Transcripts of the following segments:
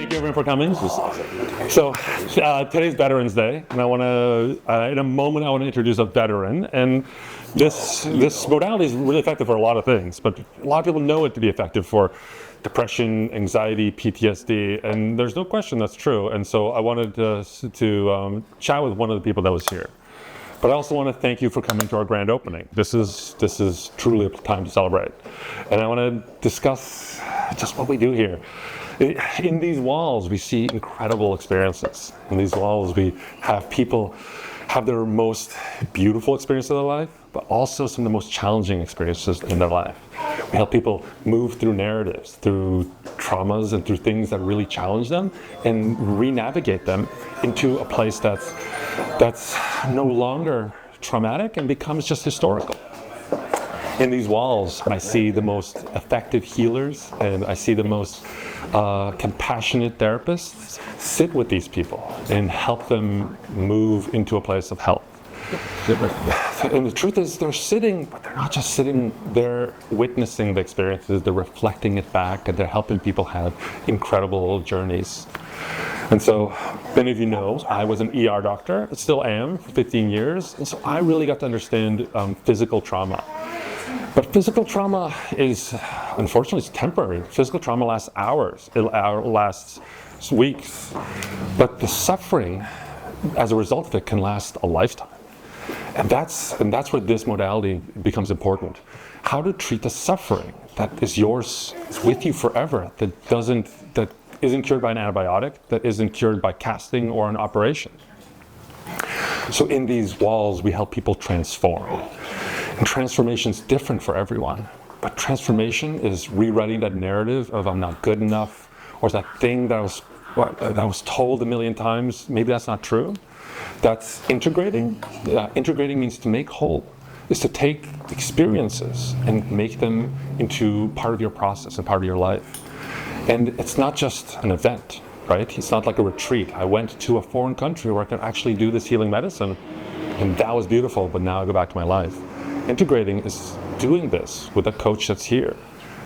Thank you everyone for coming. So today's Veterans Day, and I want to, in a moment, I want to introduce a veteran. And this modality is really effective for a lot of things, but a lot of people know it to be effective for depression, anxiety, PTSD, and there's no question that's true. And so I wanted to chat with one of the people that was here. But I also want to thank you for coming to our grand opening. This is truly a time to celebrate. And I want to discuss just what we do here. In these walls, we see incredible experiences. In these walls, we have people have their most beautiful experience of their life, but also some of the most challenging experiences in their life. We help people move through narratives, through traumas, and through things that really challenge them, and re-navigate them into a place that's no longer traumatic and becomes just historical. In these walls, I see the most effective healers, and I see the most compassionate therapists sit with these people and help them move into a place of health. And the truth is, they're sitting, but they're not just sitting, they're witnessing the experiences, they're reflecting it back, and they're helping people have incredible journeys. And so, many of you know, I was an ER doctor, still am, for 15 years, and so I really got to understand physical trauma. But physical trauma is, unfortunately, it's temporary. Physical trauma lasts hours, it lasts weeks, but the suffering as a result of it can last a lifetime. And that's where this modality becomes important. How to treat the suffering that is yours, is with you forever, that isn't cured by an antibiotic, that isn't cured by casting or an operation. So in these walls, we help people transform. And transformation is different for everyone. But transformation is rewriting that narrative of I'm not good enough, or that thing that I was told a million times, maybe that's not true. That's integrating. Integrating means to make whole, is to take experiences and make them into part of your process and part of your life. And it's not just an event, right? It's not like a retreat. I went to a foreign country where I could actually do this healing medicine, and that was beautiful, but now I go back to my life. Integrating is doing this with a coach that's here,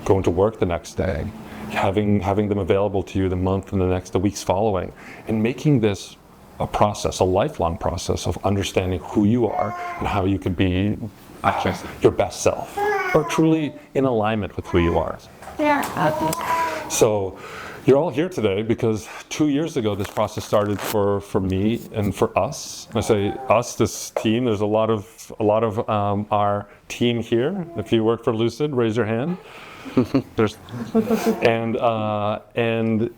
going to work the next day, having them available to you the month and the weeks following, and making this a process, a lifelong process of understanding who you are and how you can be your best self, or truly in alignment with who you are. Yeah. So you're all here today because 2 years ago this process started for me and for us. I say us, this team. There's a lot of our team here. If you work for Lucid, raise your hand. And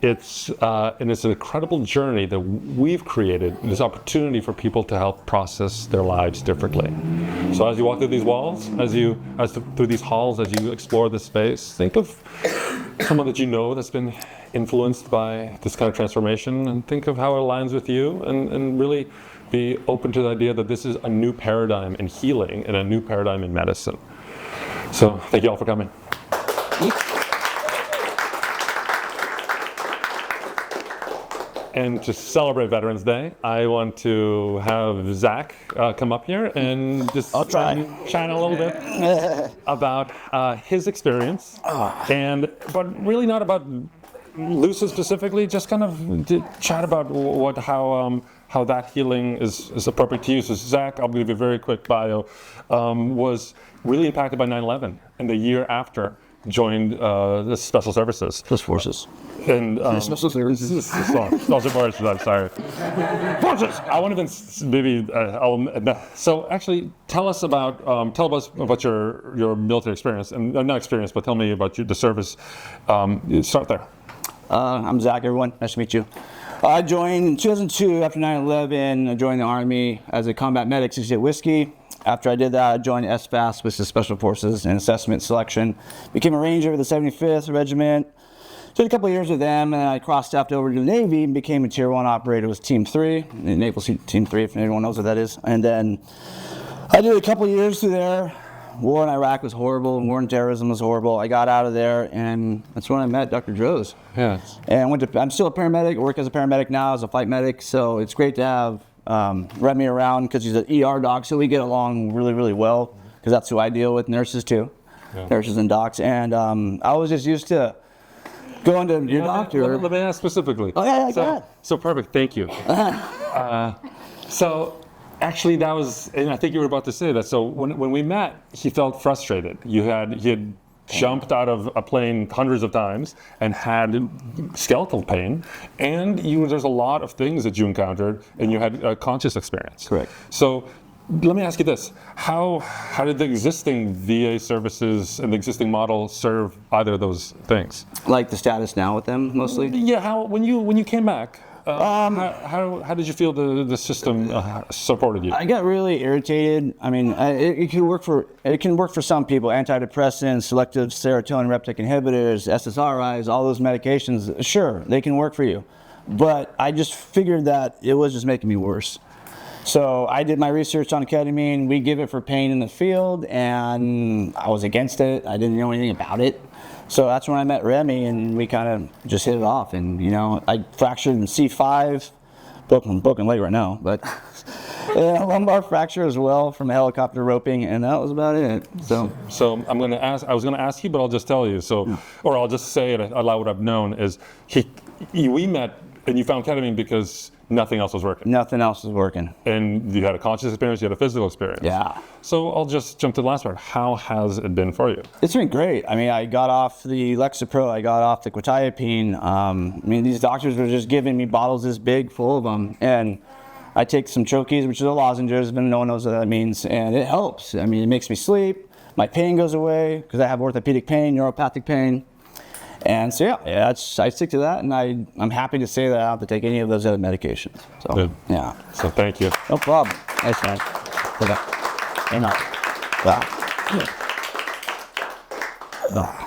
it's an incredible journey that we've created, this opportunity for people to help process their lives differently. So as you walk through these walls, through these halls, as you explore this space, think of someone that you know that's been influenced by this kind of transformation, and think of how it aligns with you, and really be open to the idea that this is a new paradigm in healing and a new paradigm in medicine. So thank you all for coming. And to celebrate Veterans Day, I want to have Zach come up here and just shine a little bit about his experience, but really not about Lucid specifically, just kind of chat about how that healing is appropriate to you. So Zach, I'll give you a very quick bio, was really impacted by 9/11, and the year after joined the Special Services. Special Forces. And Special Services. Special Forces, I'm sorry. Forces! I want to maybe, so actually tell us about your military experience, and not experience, but tell me about the service. Start there. I'm Zach, everyone. Nice to meet you. I joined in 2002 after 9/11. I joined the Army as a combat medic, 68 Whiskey. After I did that, I joined SFAS, which is Special Forces and Assessment Selection. Became a Ranger with the 75th Regiment. Did a couple of years with them, and I cross-staffed over to the Navy and became a Tier 1 operator with Team 3, Naval Team 3, if anyone knows what that is. And then I did a couple of years through there. War in Iraq was horrible, war on terrorism was horrible. I got out of there, and that's when I met Dr. Droz. Yeah. And I'm still a paramedic. I work as a paramedic now, as a flight medic, so it's great to have Remy around because he's an ER doc, so we get along really, really well because that's who I deal with, nurses too, nurses and docs. And I was just used to going to your doctor. Let me ask specifically. Oh, yeah, go ahead. So perfect, thank you. So actually that was, and I think you were about to say that. So when we met, he felt frustrated. He had jumped out of a plane hundreds of times and had skeletal pain, and there's a lot of things that you encountered, and you had a conscious experience. Correct. So let me ask you this: How did the existing VA services and the existing model serve either of those things? Like the status now with them, mostly? Yeah. How when you came back? How did you feel the system supported you? I got really irritated. I mean, it can work for some people. Antidepressants, selective serotonin reuptake inhibitors, SSRIs, all those medications. Sure, they can work for you, but I just figured that it was just making me worse. So I did my research on ketamine. We give it for pain in the field, and I was against it. I didn't know anything about it. So that's when I met Remy, and we kind of just hit it off. And I fractured in C5, broken leg right now, but lumbar fracture as well from helicopter roping, and that was about it. So I was gonna ask you, but I'll just tell you. Or I'll just say it out loud. What I've known is we met, and you found ketamine because nothing else was working. Nothing else was working. And you had a conscious experience, you had a physical experience. Yeah. So I'll just jump to the last part. How has it been for you? It's been great. I mean, I got off the Lexapro, I got off the quetiapine. These doctors were just giving me bottles this big full of them. And I take some troches, which are the lozenges, but no one knows what that means. And it helps. I mean, it makes me sleep. My pain goes away because I have orthopedic pain, neuropathic pain. And so I stick to that, and I'm happy to say that I don't have to take any of those other medications. So good. Yeah. So thank you. No problem. Nice man.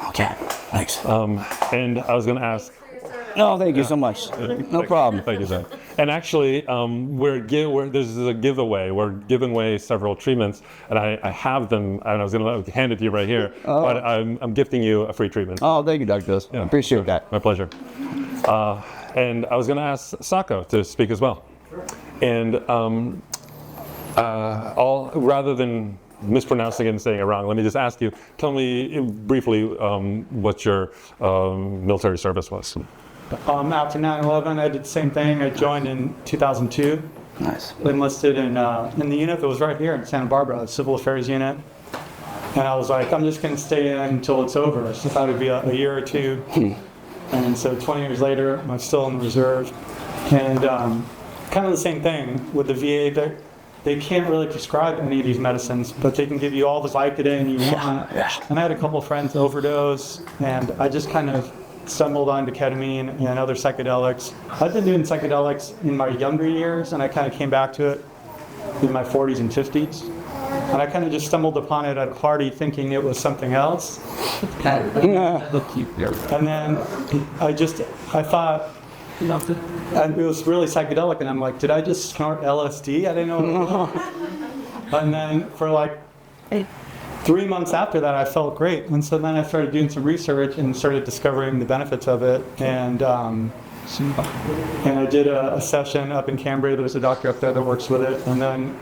Okay. Thanks. And I was going to ask. No, thank you so much. No problem. Thank you, Zach. And actually, there's a giveaway. We're giving away several treatments, and I have them, and I was going to hand it to you right here, but I'm gifting you a free treatment. Oh, thank you, Dr. Bills. Yeah, appreciate that. My pleasure. And I was going to ask Sako to speak as well. And rather than mispronouncing it and saying it wrong, let me just ask you, tell me briefly what your military service was. After 9/11, I did the same thing. I joined in 2002. Nice. Enlisted in the unit that was right here in Santa Barbara, the Civil Affairs unit. And I was like, I'm just going to stay in until it's over. I just thought it would be a year or two. And so 20 years later, I'm still in the reserve. And kind of the same thing with the VA. They can't really prescribe any of these medicines, but they can give you all the Vicodin you want. Yeah. And I had a couple of friends overdose, and I just kind of stumbled onto ketamine and other psychedelics. I've been doing psychedelics in my younger years, and I kind of came back to it in my 40s and 50s. And I kind of just stumbled upon it at a party thinking it was something else. And then I thought, and it was really psychedelic, and I'm like, did I just snort LSD? I didn't know. And then for like 3 months after that, I felt great. And so then I started doing some research and started discovering the benefits of it. And I did a session up in Cambria. There's a doctor up there that works with it. And then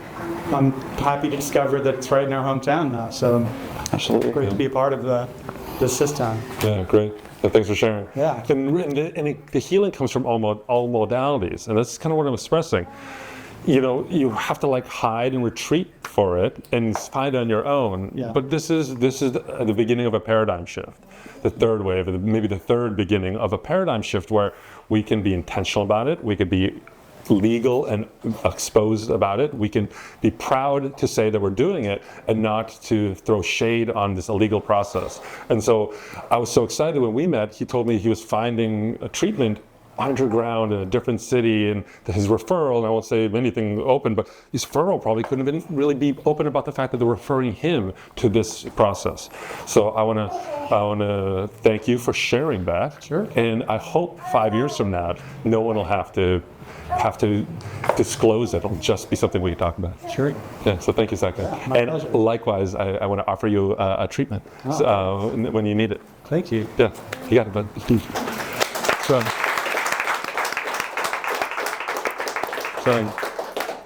I'm happy to discover that it's right in our hometown now. So Absolutely. Great to be a part of the system. Yeah, great. Thanks for sharing. Yeah. And the healing comes from all modalities, and that's kind of what I'm expressing. You have to hide and retreat for it and find it on your own. Yeah. But this is the beginning of a paradigm shift, the third wave, maybe the third beginning of a paradigm shift where we can be intentional about it. We could be legal and exposed about it. We can be proud to say that we're doing it and not to throw shade on this illegal process. And so I was so excited when we met. He told me he was finding a treatment underground in a different city, and his referral, and I won't say anything open, but his referral probably couldn't have been really be open about the fact that they're referring him to this process. So I want to thank you for sharing that. Sure. And I hope 5 years from now, no one will have to disclose it. It'll just be something we can talk about. Sure. Yeah, so thank you, Zach. My And pleasure. likewise, I want to offer you a treatment when you need it. Thank you. Yeah, you got it, bud. So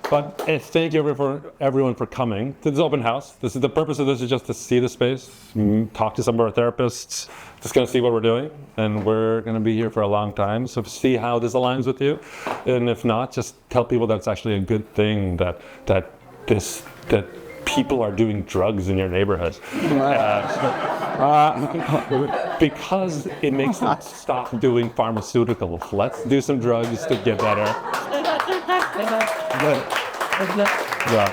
But thank you everyone for coming to this open house. The purpose of this is just to see the space, talk to some of our therapists, just going to see what we're doing, and we're going to be here for a long time. So see how this aligns with you, and if not, just tell people that it's actually a good thing that people are doing drugs in your neighborhood. Because it makes them stop doing pharmaceuticals. Let's do some drugs to get better. Yeah.